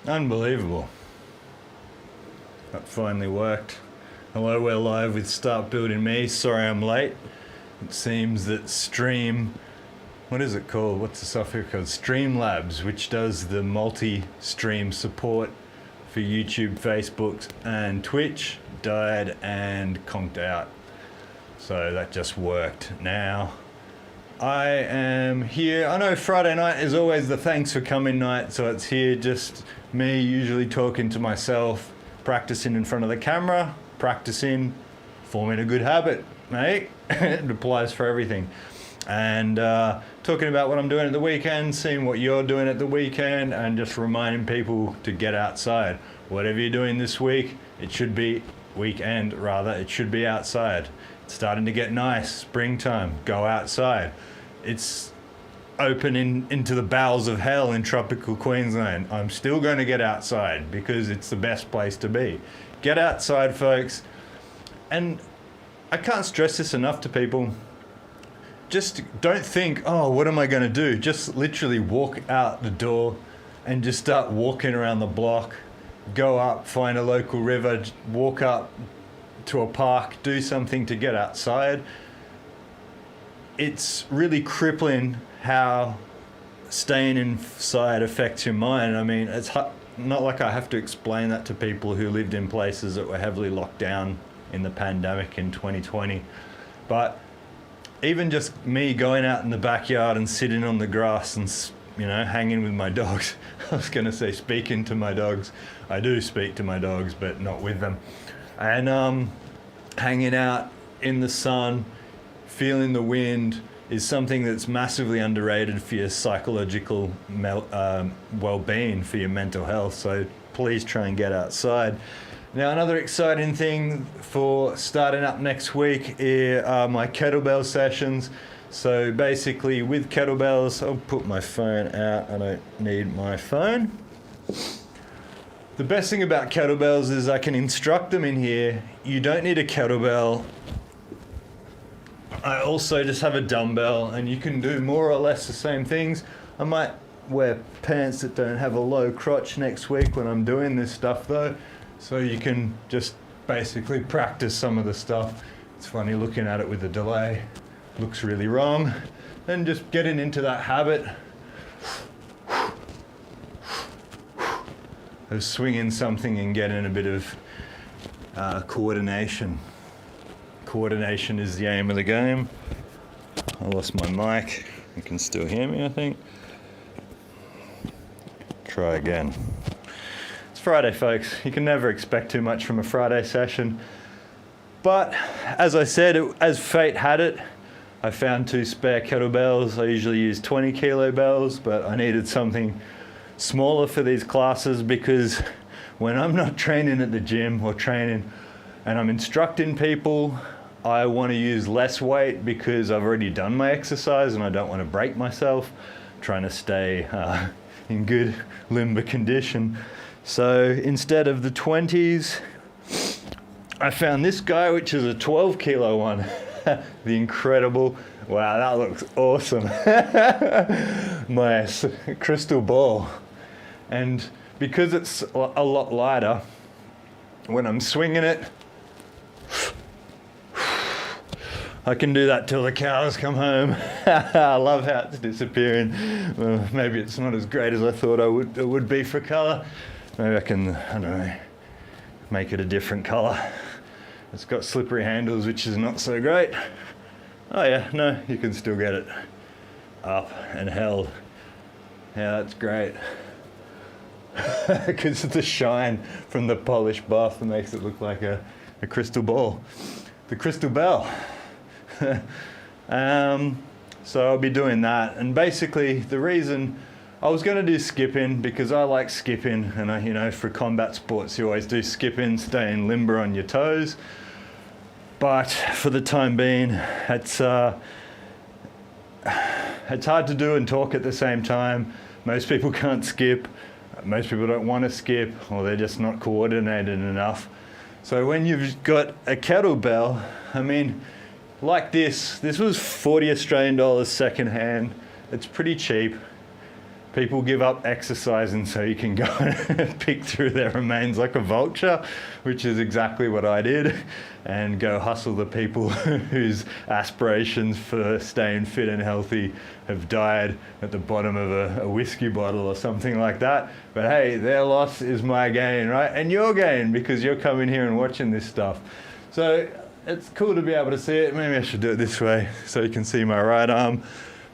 Unbelievable. That finally worked. Hello, we're live with startbuilding.me. Sorry I'm late. It seems that what is it called? What's the software called? Streamlabs, which does the multi-stream support for YouTube, Facebook and Twitch, died and conked out. So that just worked now. I am here. I know Friday night is always the thanks for coming night, so it's here just me usually talking to myself, practicing in front of the camera, practicing forming a good habit, mate. It applies for everything. And talking about what I'm doing at the weekend, seeing what you're doing at the weekend, and just reminding people to get outside. Whatever you're doing this week, it should be it should be outside. It's starting to get nice, springtime, go outside. It's open into the bowels of hell in tropical Queensland. I'm still going to get outside because it's the best place to be. Get outside, folks. And I can't stress this enough to people. Just don't think, oh, what am I going to do? Just literally walk out the door and just start walking around the block. Go up, find a local river, walk up to a park, do something to get outside. It's really crippling how staying inside affects your mind. I mean, it's not like I have to explain that to people who lived in places that were heavily locked down in the pandemic in 2020. But even just me going out in the backyard and sitting on the grass and, hanging with my dogs. I was going to say speaking to my dogs. I do speak to my dogs, but not with them. And hanging out in the sun, feeling the wind is something that's massively underrated for your psychological well-being, for your mental health. So please try and get outside. Now, another exciting thing for starting up next week are my kettlebell sessions. So basically with kettlebells, I'll put my phone out. I don't need my phone. The best thing about kettlebells is I can instruct them in here. You don't need a kettlebell. I also just have a dumbbell and you can do more or less the same things. I might wear pants that don't have a low crotch next week when I'm doing this stuff though. So you can just basically practice some of the stuff. It's funny looking at it with the delay. Looks really wrong. And just getting into that habit of swinging something and getting a bit of coordination. Coordination is the aim of the game. I lost my mic. You can still hear me, I think. Try again. It's Friday, folks. You can never expect too much from a Friday session. But as I said, as fate had it, I found 2 spare kettlebells. I usually use 20 kilo bells, but I needed something smaller for these classes because when I'm not training at the gym or training and I'm instructing people, I want to use less weight because I've already done my exercise and I don't want to break myself. I'm trying to stay in good limber condition. So instead of the 20s, I found this guy, which is a 12 kilo one. The incredible, wow, that looks awesome. My crystal ball. And because it's a lot lighter, when I'm swinging it, I can do that till the cows come home. I love how it's disappearing. Well, maybe it's not as great as I thought it would be for colour. Maybe I can, I don't know, make it a different colour. It's got slippery handles, which is not so great. Oh yeah, no, you can still get it up and held. Yeah, that's great. Because of the shine from the polished buff, it makes it look like a crystal ball. The crystal bell. So I'll be doing that. And basically the reason I was going to do skipping because I like skipping, and for combat sports you always do skipping, staying limber on your toes. But for the time being, it's hard to do and talk at the same time. Most people can't skip. Most people don't want to skip, or they're just not coordinated enough. So when you've got a kettlebell, like this was 40 Australian dollars second hand. It's pretty cheap. People give up exercising so you can go and pick through their remains like a vulture, which is exactly what I did, and go hustle the people whose aspirations for staying fit and healthy have died at the bottom of a whiskey bottle or something like that. But hey, their loss is my gain, right? And your gain, because you're coming here and watching this stuff. So it's cool to be able to see it. Maybe I should do it this way so you can see my right arm.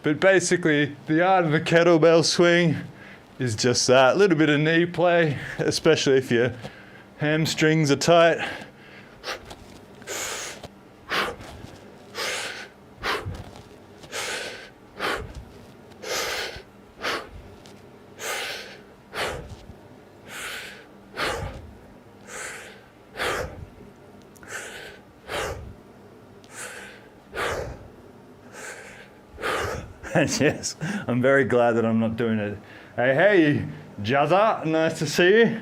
But basically, the art of the kettlebell swing is just that. A little bit of knee play, especially if your hamstrings are tight. And yes, I'm very glad that I'm not doing it. Hey, Jazza, nice to see you.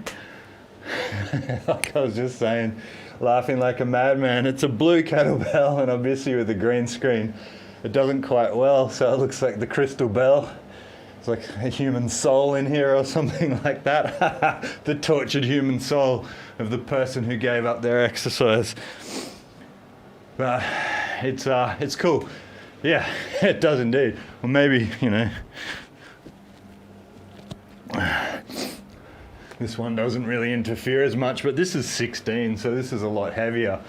Like I was just saying, laughing like a madman. It's a blue kettlebell, and obviously with the green screen, it doesn't quite well, so it looks like the crystal bell. It's like a human soul in here or something like that. The tortured human soul of the person who gave up their exercise. But it's cool. Yeah, it does indeed. Well, maybe, this one doesn't really interfere as much, but this is 16, so this is a lot heavier.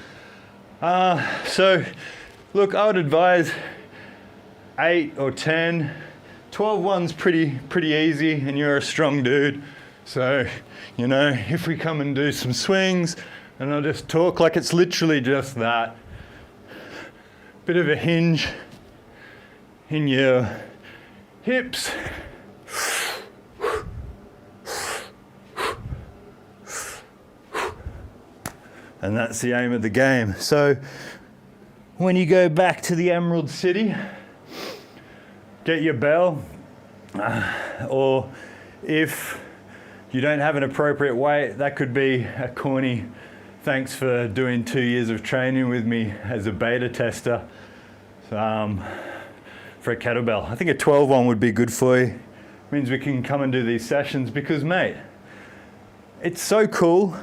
So, look, I would advise 8 or 10. 12 one's pretty easy, and you're a strong dude. So, if we come and do some swings, and I'll just talk like it's literally just that. Bit of a hinge in your hips. And that's the aim of the game. So when you go back to the Emerald City, get your bell, or if you don't have an appropriate weight, that could be a corny thanks for doing 2 years of training with me as a beta tester. For a kettlebell. I think a 12 one would be good for you. Means we can come and do these sessions because, mate, it's so cool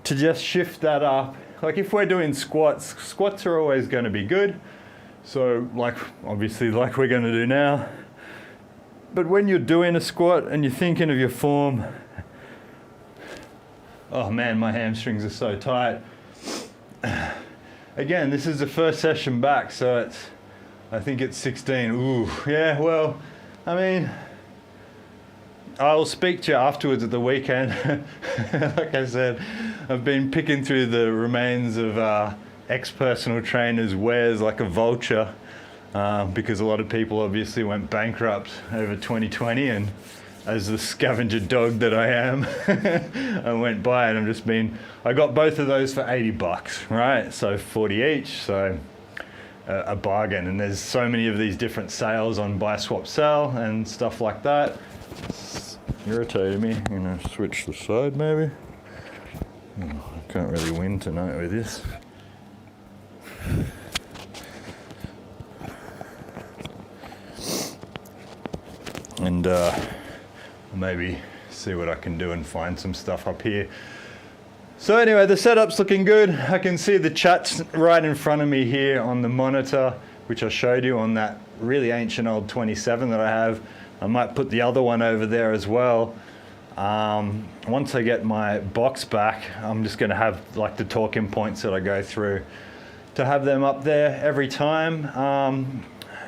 to just shift that up. Like if we're doing squats are always going to be good. So obviously like we're going to do now. But when you're doing a squat and you're thinking of your form, oh man, my hamstrings are so tight. Again, this is the first session back, so I think it's 16. Ooh, yeah, well, I mean, I'll speak to you afterwards at the weekend. Like I said, I've been picking through the remains of ex-personal trainers' wares like a vulture, because a lot of people obviously went bankrupt over 2020, and as the scavenger dog that I am, I went by and I got both of those for $80, right? So 40 each, so a bargain. And there's so many of these different sales on buy, swap, sell and stuff like that. It's irritating me. I'm gonna switch the side maybe. I can't really win tonight with this. And maybe see what I can do and find some stuff up here. So anyway, the setup's looking good. I can see the chats right in front of me here on the monitor, which I showed you on that really ancient old 27 that I have. I might put the other one over there as well. Once I get my box back, I'm just gonna have like the talking points that I go through to have them up there every time.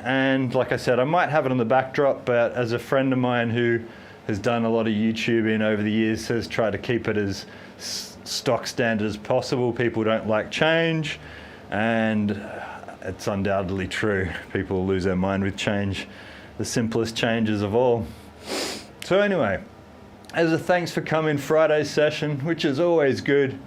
And like I said, I might have it on the backdrop, but as a friend of mine who has done a lot of YouTubing over the years says try to keep it as stock standard as possible. People don't like change, and it's undoubtedly true. People lose their mind with change, the simplest changes of all. So anyway, as a thanks for coming Friday's session, which is always good,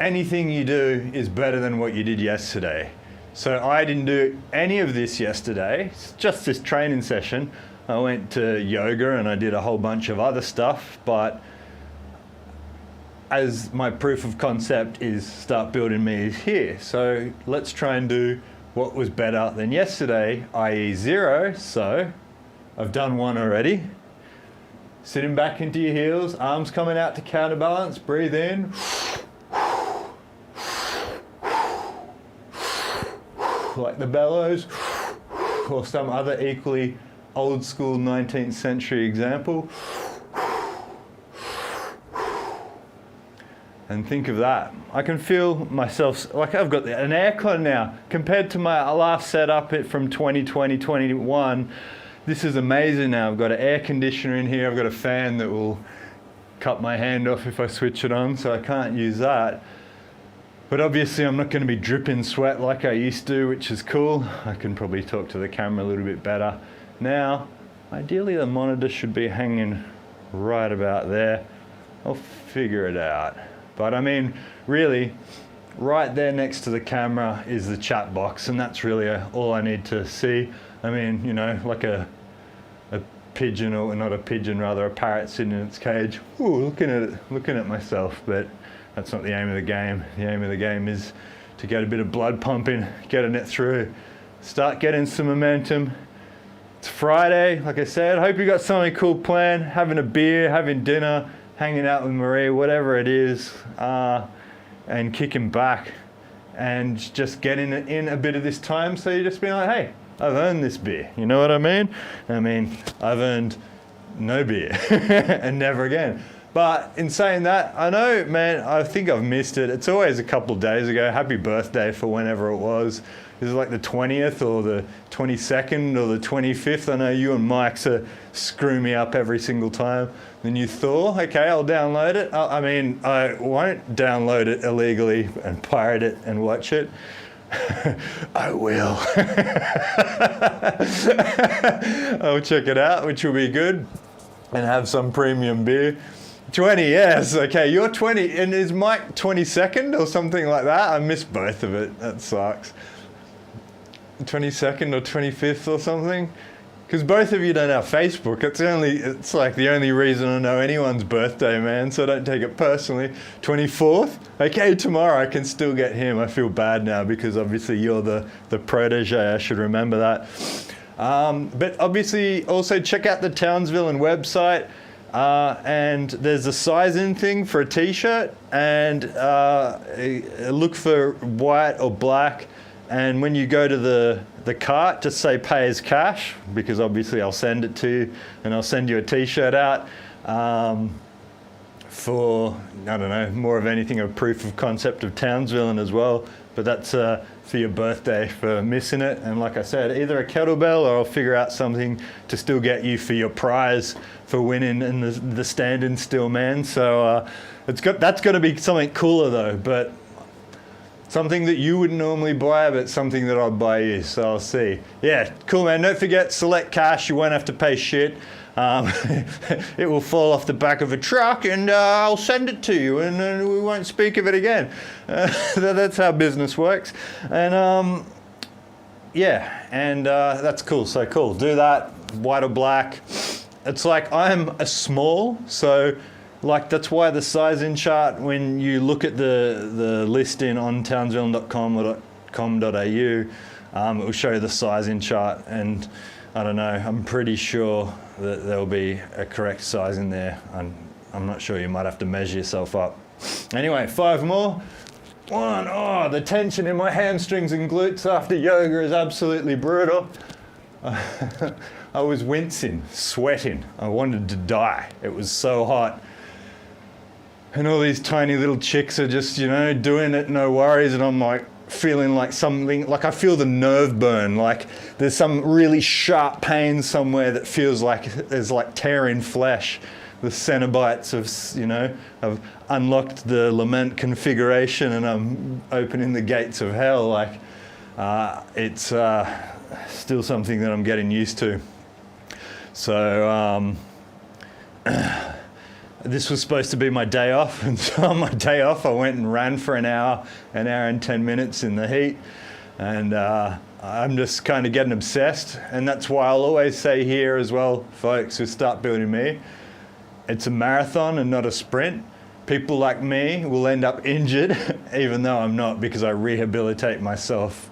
anything you do is better than what you did yesterday. So I didn't do any of this yesterday, it's just this training session. I went to yoga and I did a whole bunch of other stuff, but as my proof of concept is Start Building Me is here. So let's try and do what was better than yesterday, i.e. 0. So I've done one already. Sitting back into your heels, arms coming out to counterbalance, breathe in. Like the bellows, or some other equally old school 19th century example. And think of that. I can feel myself, like I've got an aircon now. Compared to my last setup from 2020, 21, this is amazing now. I've got an air conditioner in here. I've got a fan that will cut my hand off if I switch it on, so I can't use that. But obviously I'm not going to be dripping sweat like I used to, which is cool. I can probably talk to the camera a little bit better. Now, ideally the monitor should be hanging right about there. I'll figure it out. But I mean, really, right there next to the camera is the chat box, and that's really all I need to see. I mean, you know, like a pigeon, or not a pigeon, rather a parrot sitting in its cage. Ooh, looking at myself, but that's not the aim of the game. The aim of the game is to get a bit of blood pumping, getting it through, start getting some momentum. It's Friday, like I said. Hope you got something cool planned, having a beer, having dinner, hanging out with Marie, whatever it is, and kicking back and just getting in a bit of this time. So you're just being like, hey, I've earned this beer. You know what I mean? I mean, I've earned no beer and never again. But in saying that, I know, man, I think I've missed it. It's always a couple of days ago. Happy birthday for whenever it was. Is it like the 20th or the 22nd or the 25th? I know you and Mike's screw me up every single time. The new Thor, okay, I'll download it. I mean, I won't download it illegally and pirate it and watch it. I will. I'll check it out, which will be good, and have some premium beer. 20, yes, okay, you're 20, and is Mike 22nd or something like that? I missed both of it, that sucks. 22nd or 25th or something? Because both of you don't have Facebook. It's like the only reason I know anyone's birthday, man, so don't take it personally. 24th? Okay, tomorrow I can still get him. I feel bad now because obviously you're the protege, I should remember that. But obviously also check out the Townsville and website. And there's a size-in thing for a t-shirt, and look for white or black, and when you go to the cart, just say pay as cash, because obviously I'll send it to you, and I'll send you a t-shirt out for, I don't know, more of anything, a proof of concept of Townsville as well. But that's for your birthday for missing it. And like I said, either a kettlebell or I'll figure out something to still get you for your prize for winning in the standing still, man. So that's got to be something cooler though, but something that you wouldn't normally buy, but something that I'll buy you. So I'll see. Yeah, cool, man. Don't forget, select cash. You won't have to pay shit. It will fall off the back of a truck, and I'll send it to you, and we won't speak of it again. That's how business works. And yeah, and that's cool. So cool. Do that, white or black. It's like I'm a small, so like that's why the size-in chart, when you look at the listing on townsville.com or .com.au, it will show you the size-in chart, and I don't know, I'm pretty sure that there'll be a correct size in there. I'm not sure, you might have to measure yourself up. Anyway, 5 more. 1, oh, the tension in my hamstrings and glutes after yoga is absolutely brutal. I was wincing, sweating. I wanted to die. It was so hot. And all these tiny little chicks are just, you know, doing it, no worries, and I'm like, feeling like something, like I feel the nerve burn, like there's some really sharp pain somewhere that feels like there's like tearing flesh. The Cenobites have, you know, I've unlocked the lament configuration and I'm opening the gates of hell. Like it's still something that I'm getting used to. So this was supposed to be my day off, and so on my day off I went and ran for an hour and 10 minutes in the heat, and I'm just kind of getting obsessed. And that's why I'll always say here as well, folks who start building me, it's a marathon and not a sprint. People like me will end up injured even though I'm not, because I rehabilitate myself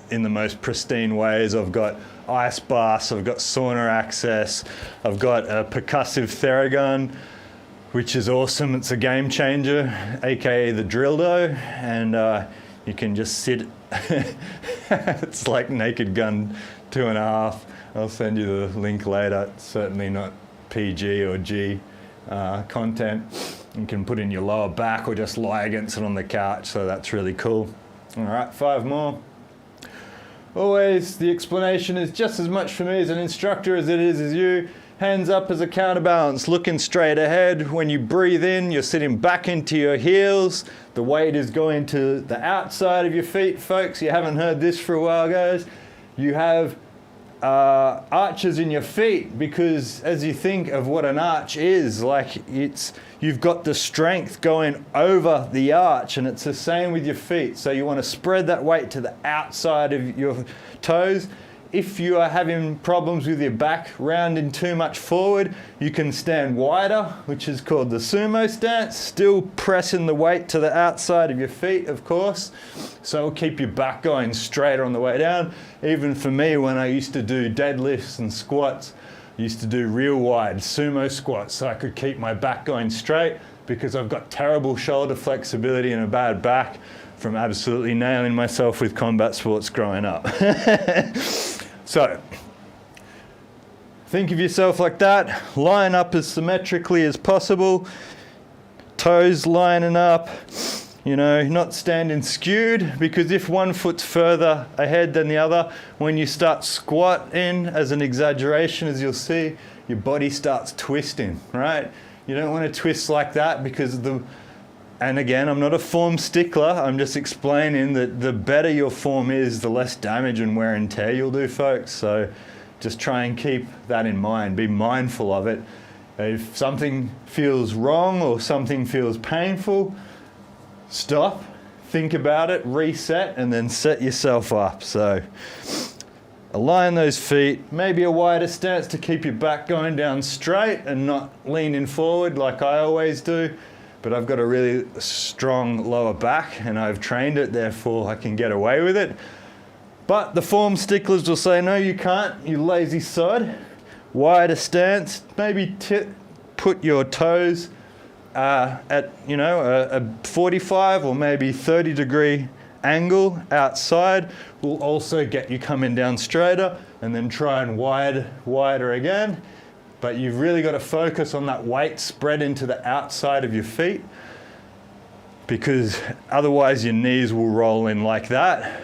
in the most pristine ways. I've got ice baths, I've got sauna access, I've got a percussive Theragun, which is awesome. It's a game changer, aka the dildo, and you can just sit. It's like Naked Gun 2.5. I'll send you the link later. It's certainly not PG or G content. You can put in your lower back or just lie against it on the couch, so that's really cool. All right, 5 more. Always, the explanation is just as much for me as an instructor as it is as you. Hands up as a counterbalance, looking straight ahead. When you breathe in, you're sitting back into your heels. The weight is going to the outside of your feet, folks. You haven't heard this for a while, guys. You have arches in your feet, because as you think of what an arch is, like you've got the strength going over the arch, and it's the same with your feet. So you want to spread that weight to the outside of your toes. If you are having problems with your back rounding too much forward, you can stand wider, which is called the sumo stance, still pressing the weight to the outside of your feet, of course. So it'll keep your back going straighter on the way down. Even for me, when I used to do deadlifts and squats, I used to do real wide sumo squats so I could keep my back going straight, because I've got terrible shoulder flexibility and a bad back from absolutely nailing myself with combat sports growing up. So, think of yourself like that. Line up as symmetrically as possible. Toes lining up. You know, not standing skewed, because if one foot's further ahead than the other, when you start squatting, as an exaggeration, as you'll see, your body starts twisting, right? You don't want to twist like that, because and again, I'm not a form stickler, I'm just explaining that the better your form is, the less damage and wear and tear you'll do, folks. So just try and keep that in mind, be mindful of it. If something feels wrong or something feels painful, stop, think about it, reset, and then set yourself up. So align those feet, maybe a wider stance to keep your back going down straight and not leaning forward like I always do. But I've got a really strong lower back and I've trained it, therefore I can get away with it. But the form sticklers will say, no, you can't, you lazy sod. Wider stance, maybe put your toes at, you know, a 45 or maybe 30-degree angle outside will also get you coming down straighter, and then try and wider again. But you've really got to focus on that weight spread into the outside of your feet, because otherwise your knees will roll in like that.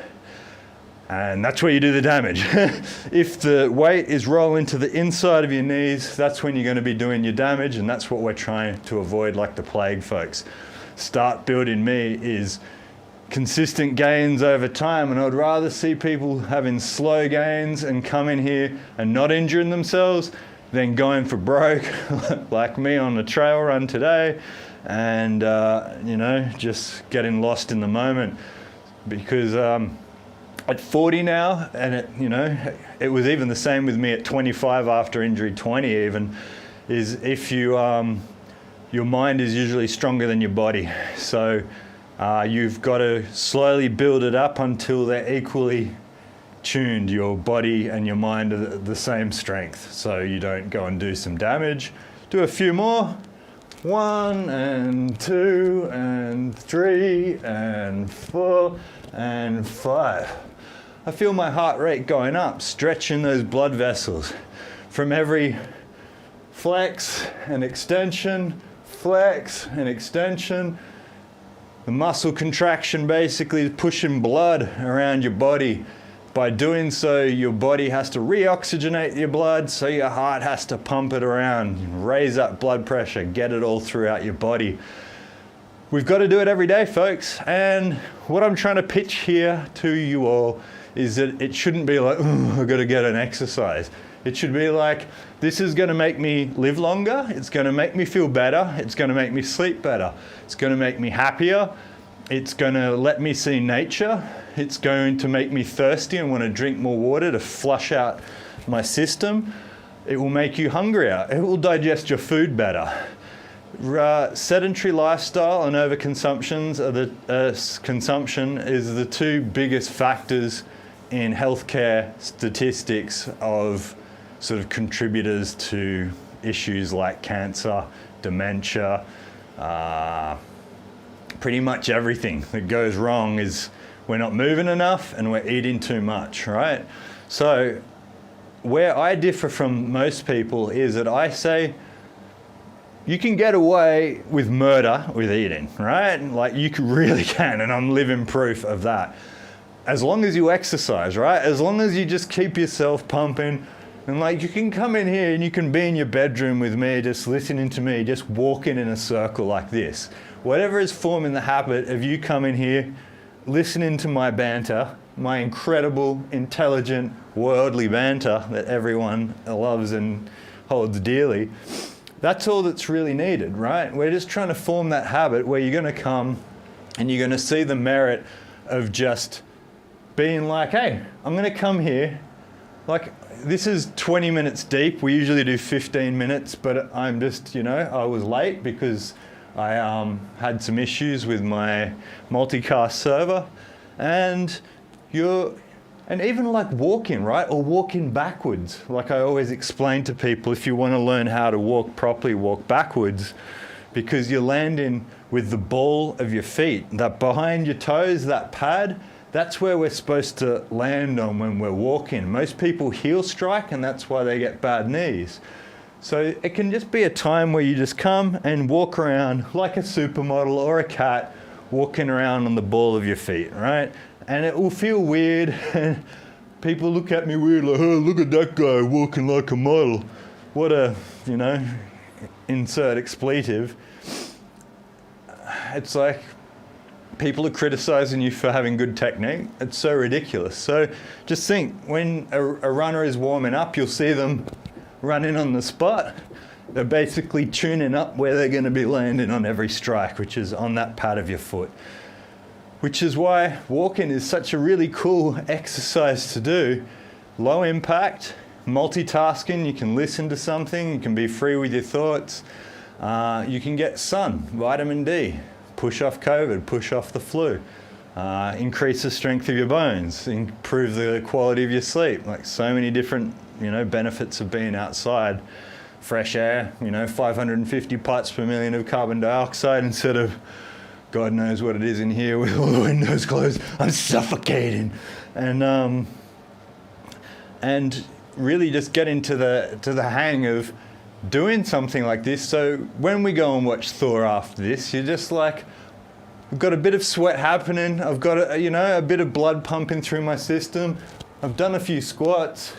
And that's where you do the damage. If the weight is rolling to the inside of your knees, that's when you're going to be doing your damage, and that's what we're trying to avoid like the plague, folks. Startbuilding.me is consistent gains over time, and I'd rather see people having slow gains and come in here and not injuring themselves than going for broke like me on the trail run today, and you know, just getting lost in the moment. Because at 40 now, and it was even the same with me at 25 after injury 20 even, is if you your mind is usually stronger than your body, so you've got to slowly build it up until they're equally tuned. Your body and your mind are the same strength, so you don't go and do some damage. Do a few more. 1 and 2 and 3 and 4 and 5. I feel my heart rate going up, stretching those blood vessels from every flex and extension, flex and extension. The muscle contraction basically is pushing blood around your body. By doing so, your body has to reoxygenate your blood, so your heart has to pump it around, raise up blood pressure, get it all throughout your body. We've got to do it every day, folks. And what I'm trying to pitch here to you all is that it shouldn't be like, oh, I've got to get an exercise. It should be like, this is going to make me live longer. It's going to make me feel better. It's going to make me sleep better. It's going to make me happier. It's going to let me see nature. It's going to make me thirsty and want to drink more water to flush out my system. It will make you hungrier. It will digest your food better. Sedentary lifestyle and overconsumption consumption is the two biggest factors in healthcare statistics of sort of contributors to issues like cancer, dementia, pretty much everything that goes wrong is we're not moving enough and we're eating too much, right? So where I differ from most people is that I say you can get away with murder with eating, right? Like you really can, and I'm living proof of that. As long as you exercise, right? As long as you just keep yourself pumping, and like you can come in here and you can be in your bedroom with me, just listening to me, just walking in a circle like this. Whatever is forming the habit of you coming here, listening to my banter, my incredible, intelligent, worldly banter that everyone loves and holds dearly, that's all that's really needed, right? We're just trying to form that habit where you're going to come and you're going to see the merit of just being like, hey, I'm going to come here. Like, this is 20 minutes deep. We usually do 15 minutes, but I'm just, I was late because I had some issues with my multicast server. And even like walking, right? Or walking backwards. Like I always explain to people, if you want to learn how to walk properly, walk backwards, because you're landing with the ball of your feet. That behind your toes, that pad, that's where we're supposed to land on when we're walking. Most people heel strike, and that's why they get bad knees. So it can just be a time where you just come and walk around like a supermodel or a cat, walking around on the ball of your feet, right? And it will feel weird, and people look at me weird, like, oh, look at that guy walking like a model. What a, insert expletive. It's like people are criticizing you for having good technique. It's so ridiculous. So just think, when a runner is warming up, you'll see them running on the spot. They're basically tuning up where they're going to be landing on every strike, which is on that pad of your foot. Which is why walking is such a really cool exercise to do. Low impact, multitasking, you can listen to something, you can be free with your thoughts. You can get sun, vitamin D, push off COVID, push off the flu, increase the strength of your bones, improve the quality of your sleep. Like so many different, benefits of being outside. Fresh air, 550 parts per million of carbon dioxide instead of God knows what it is in here with all the windows closed. I'm suffocating. And really just get into the hang of doing something like this. So when we go and watch Thor after this, you're just like, I've got a bit of sweat happening. I've got a bit of blood pumping through my system. I've done a few squats.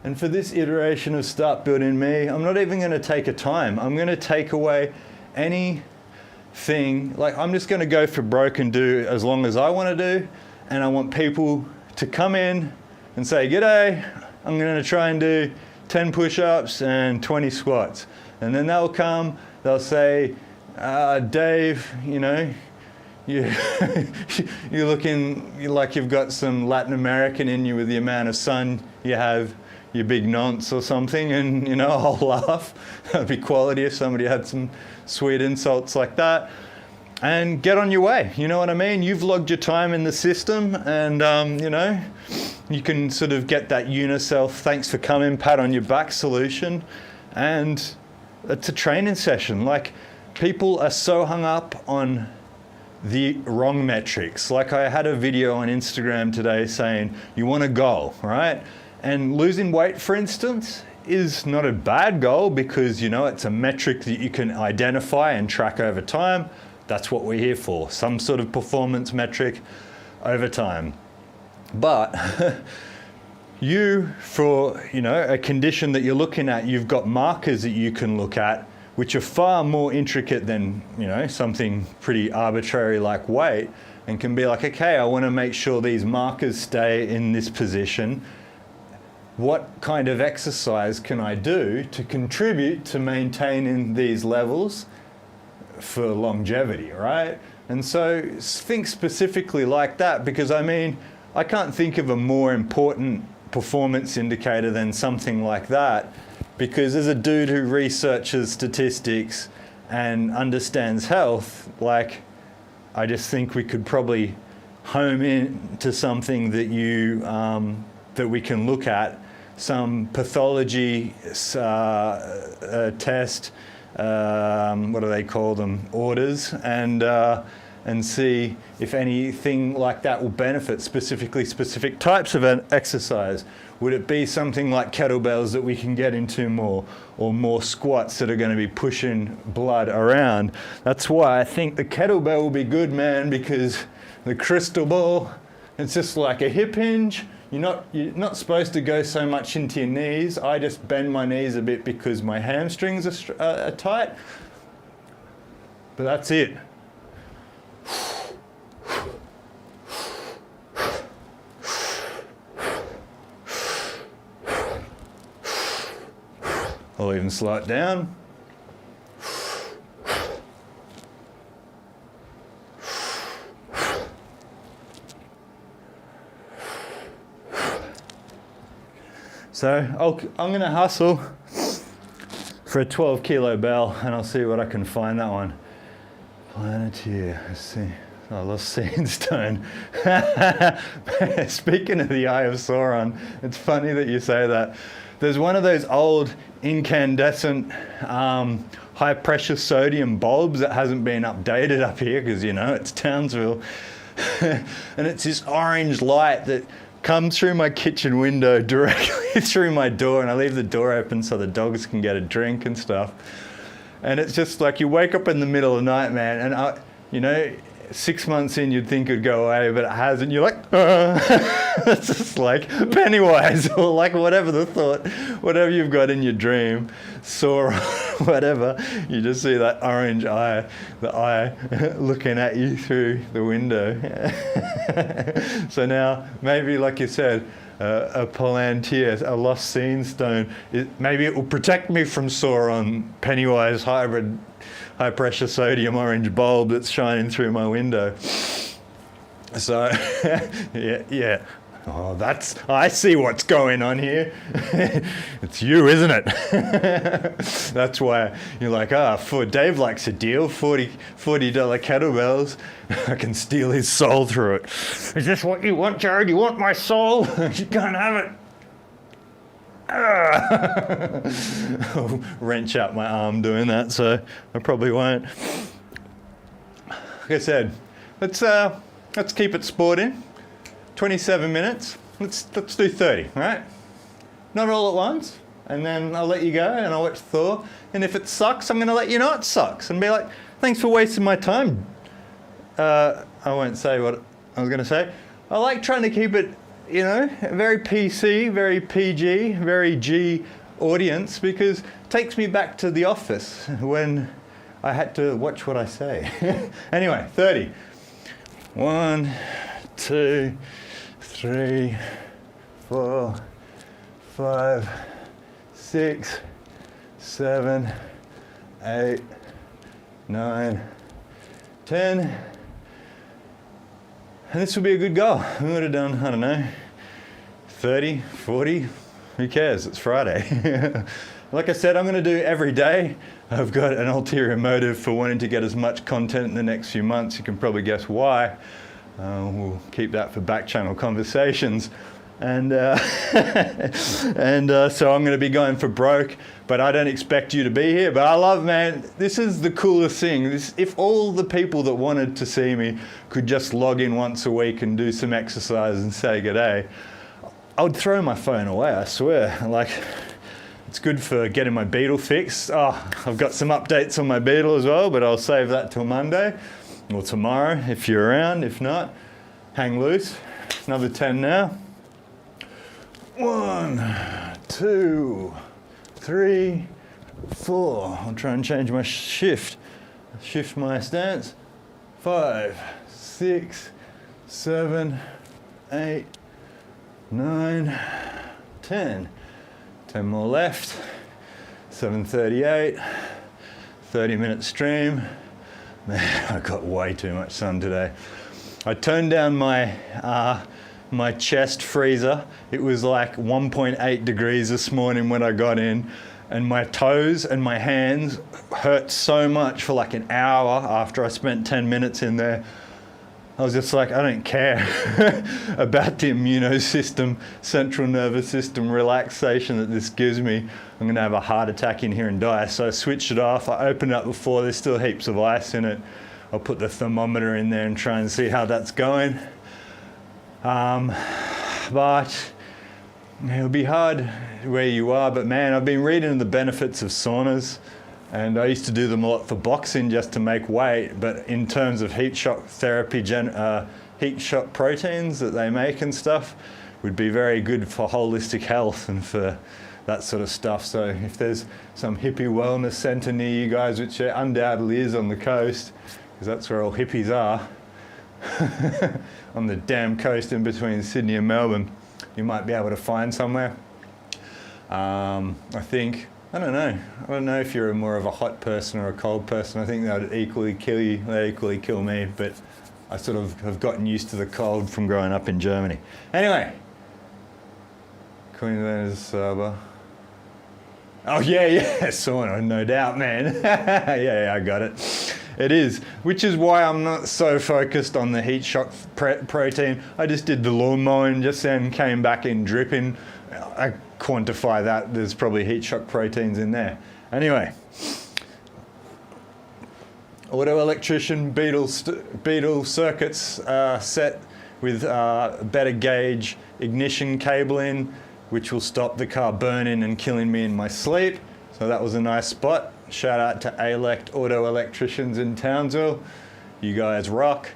And for this iteration of Start Building Me, I'm not even going to take a time. I'm going to take away anything. Like, I'm just going to go for broke and do as long as I want to do. And I want people to come in and say, g'day, I'm going to try and do 10 push-ups and 20 squats. And then they'll come, they'll say, Dave, you're looking like you've got some Latin American in you with the amount of sun you have, you big nonce or something, and I'll laugh. That'd be quality if somebody had some sweet insults like that. And get on your way, you know what I mean? You've logged your time in the system, and you can sort of get that UNICEF thanks for coming, pat on your back solution, and it's a training session. Like, people are so hung up on the wrong metrics. Like, I had a video on Instagram today saying you want a goal, right? And losing weight, for instance, is not a bad goal because, it's a metric that you can identify and track over time. That's what we're here for, some sort of performance metric over time. But for, a condition that you're looking at, you've got markers that you can look at, which are far more intricate than, something pretty arbitrary like weight, and can be like, okay, I want to make sure these markers stay in this position. What kind of exercise can I do to contribute to maintaining these levels for longevity, right? And so think specifically like that, because I can't think of a more important performance indicator than something like that, because as a dude who researches statistics and understands health, like, I just think we could probably home in to something that that we can look at, some pathology test, what do they call them, orders, and see if anything like that will benefit specific types of an exercise. Would it be something like kettlebells that we can get into more, or more squats that are going to be pushing blood around? That's why I think the kettlebell will be good, man, because the crystal ball, it's just like a hip hinge. You're not supposed to go so much into your knees. I just bend my knees a bit because my hamstrings are tight. But that's it. I'll even slow it down. So I'm going to hustle for a 12 kilo bell, and I'll see what I can find that one. Planeteer, let's see. I lost sandstone. Speaking of the Eye of Sauron, it's funny that you say that. There's one of those old incandescent high pressure sodium bulbs that hasn't been updated up here because, you know, it's Townsville. And it's this orange light that comes through my kitchen window directly through my door, and I leave the door open so the dogs can get a drink and stuff. And it's just like you wake up in the middle of the night, man, and you know, 6 months in you'd think it'd go away, but it hasn't. You're like, it's just like Pennywise, or like whatever the thought, whatever you've got in your dream, saw whatever, you just see that orange eye, the eye looking at you through the window. So now, maybe like you said, a palantir, a lost sandstone, maybe it will protect me from Sauron, Pennywise hybrid, high pressure sodium orange bulb that's shining through my window. So, yeah. Oh, I see what's going on here. It's you, isn't it? That's why you're like, Dave likes a deal, $40 kettlebells. I can steal his soul through it. Is this what you want, Jared? You want my soul? You can't have it. I'll wrench out my arm doing that, so I probably won't. Like I said, let's keep it sporting. 27 minutes. Let's do 30, all right? Not all at once, and then I'll let you go and I'll watch Thor. And if it sucks, I'm going to let you know it sucks and be like, thanks for wasting my time. I won't say what I was going to say. I like trying to keep it, you know, very PC, very PG, very G audience, because it takes me back to the office when I had to watch what I say. Anyway, 30. 1, 2, 3, 4, 5, 6, 7, 8, 9, 10. And this will be a good goal. We would have done, I don't know, 30, 40, who cares? It's Friday. Like I said, I'm going to do every day. I've got an ulterior motive for wanting to get as much content in the next few months. You can probably guess why. We'll keep that for back channel conversations. And so I'm going to be going for broke, but I don't expect you to be here. But I love, man, this is the coolest thing. If all the people that wanted to see me could just log in once a week and do some exercise and say good day, I would throw my phone away, I swear. Like, it's good for getting my Beetle fixed. I've got some updates on my Beetle as well, but I'll save that till Monday or tomorrow if you're around. If not, hang loose. Another 10 now. 1, 2, 3, 4. I'll try and change my shift my stance. 5, 6, 7, 8, 9, 10. 10 more left. 7:38. 30-minute stream. Man, I got way too much sun today. I turned down my chest freezer. It was like 1.8 degrees this morning when I got in, and my toes and my hands hurt so much for like an hour after I spent 10 minutes in there. I was just like, I don't care about the immunosystem, central nervous system relaxation that this gives me. I'm going to have a heart attack in here and die. So I switched it off. I opened it up before. There's still heaps of ice in it. I'll put the thermometer in there and try and see how that's going. But it'll be hard where you are. But man, I've been reading the benefits of saunas. And I used to do them a lot for boxing just to make weight, but in terms of heat shock therapy, heat shock proteins that they make and stuff would be very good for holistic health and for that sort of stuff. So if there's some hippie wellness centre near you guys, which there undoubtedly is on the coast, because that's where all hippies are, on the damn coast in between Sydney and Melbourne, you might be able to find somewhere. I don't know. I don't know if you're more of a hot person or a cold person. I think that would equally kill you. They equally kill me. But I sort of have gotten used to the cold from growing up in Germany. Anyway, Queensland is Saba. Oh yeah, sauna, no doubt, man. yeah, I got it. It is, which is why I'm not so focused on the heat shock protein. I just did the lawn mowing just then, came back in dripping. I quantify that, there's probably heat shock proteins in there. Anyway, auto electrician Beetle circuits set with better gauge ignition cabling, which will stop the car burning and killing me in my sleep. So that was a nice spot. Shout out to Elect Auto Electricians in Townsville. You guys rock.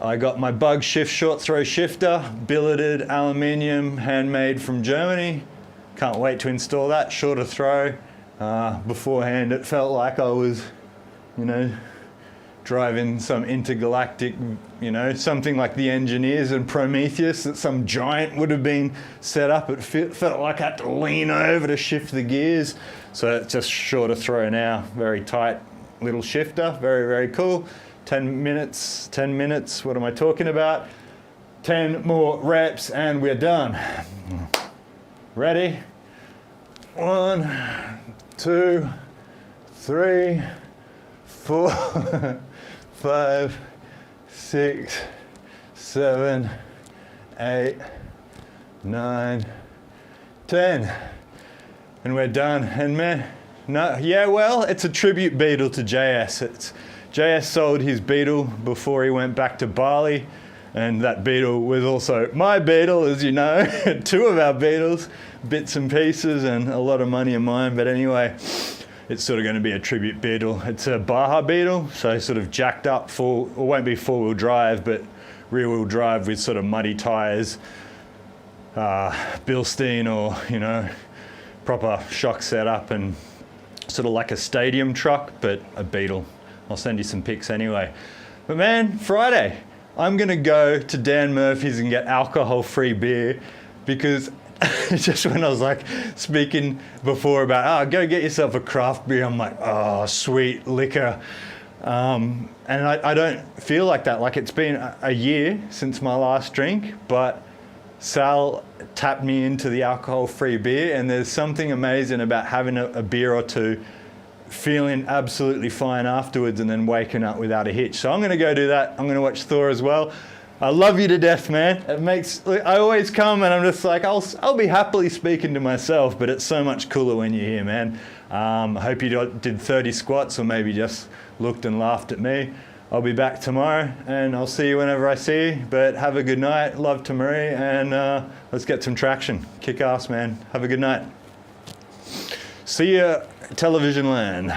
I got my bug shift short throw shifter, billeted aluminium, handmade from Germany. Can't wait to install that, shorter throw. Beforehand it felt like I was, driving some intergalactic, something like the Engineers and Prometheus that some giant would have been set up. It felt like I had to lean over to shift the gears. So it's just shorter throw now, very tight little shifter, very, very cool. 10 minutes, what am I talking about? 10 more reps and we're done. Ready? 1, 2, 3, 4, 5, 6, 7, 8, 9, 10. And we're done. And man, it's a tribute Beetle to JS. JS sold his Beetle before he went back to Bali, and that Beetle was also my Beetle, as you know. 2 of our Beetles, bits and pieces, and a lot of money in mine. But anyway, it's sort of going to be a tribute Beetle. It's a Baja Beetle, so sort of jacked up it won't be 4-wheel drive, but rear-wheel drive with sort of muddy tyres, Bilstein or, proper shock setup, and sort of like a stadium truck, but a Beetle. I'll send you some pics anyway. But man, Friday, I'm gonna go to Dan Murphy's and get alcohol-free beer, because just when I was like speaking before about, go get yourself a craft beer, I'm like, oh, sweet liquor. And I don't feel like that. Like, it's been a year since my last drink, but Sal tapped me into the alcohol-free beer, and there's something amazing about having a beer or two, feeling absolutely fine afterwards, and then waking up without a hitch. So I'm going to go do that. I'm going to watch Thor as well. I love you to death, man. I always come and I'm just like, I'll be happily speaking to myself, but it's so much cooler when you're here, man. I hope you did 30 squats or maybe just looked and laughed at me. I'll be back tomorrow, and I'll see you whenever I see you. But have a good night. Love to Marie, and let's get some traction. Kick ass, man. Have a good night. See ya, television land.